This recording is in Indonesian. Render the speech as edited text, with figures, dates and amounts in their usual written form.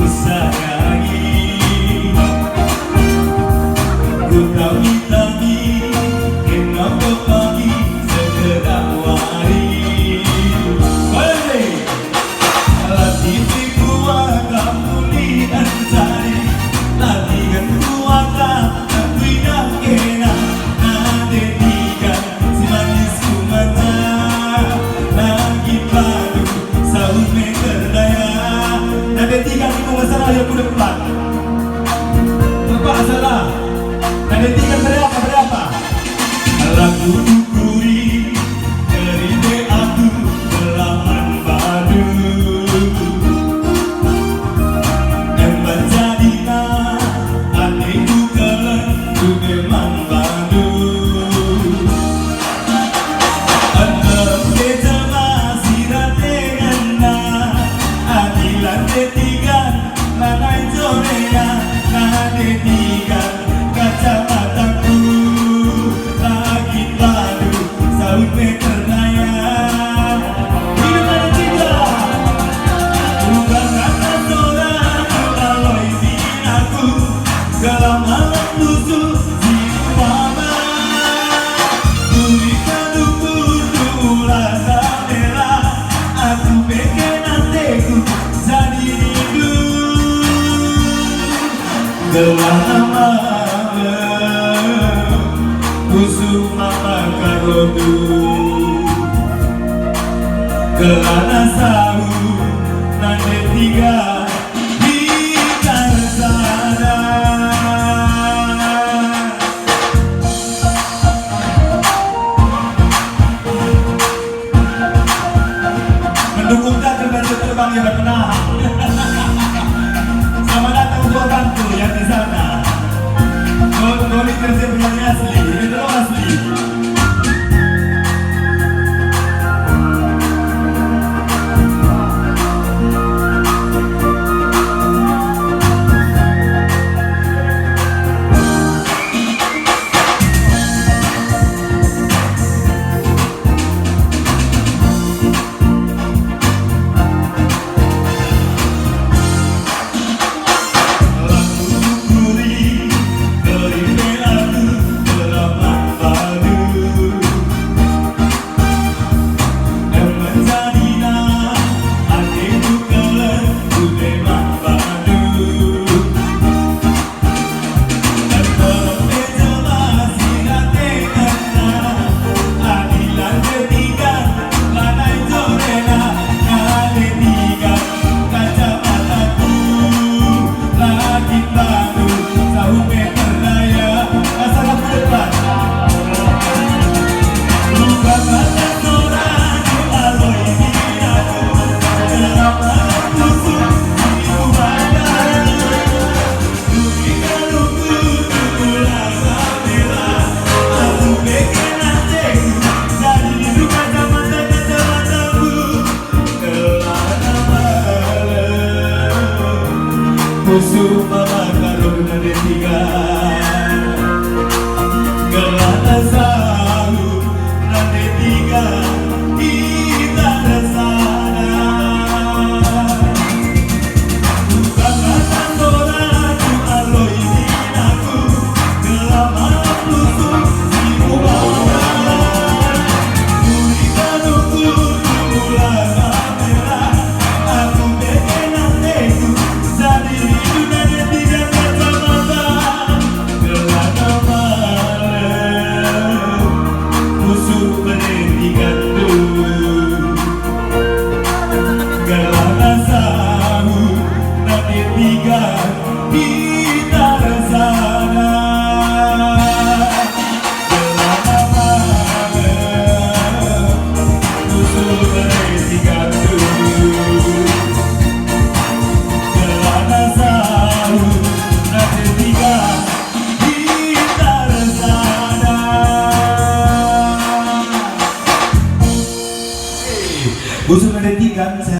sayangi. Ku tahu-tahu kenapa pagi segera wari. Latih kuatkan mulian saya, latihan kuatkan aku dah kena. Nade tiga si manis kumata, lagi padu sahut meter daya. Nade tiga itu masalah yang kuda pelan. Apa salah? Nade tiga berapa? Lagu dukuri dari aku belahan badu. Gelana malam kusuma makarodu, gelana sahu nande tiga kita sana. Mendukung tak terbang yang berpenahan. Selamat datang untuk bantu yang di sana. Goli kerja penyanyi asli, itu asli. Kusuma makarun nade tiga, gelana sahu nade tiga kita resana. Bukan tandoran aloi dinaku, gelama lusuk si mubarak. Berikan ukur bulan merah, aku pengen nantiku jadi. Busuk ada tiga.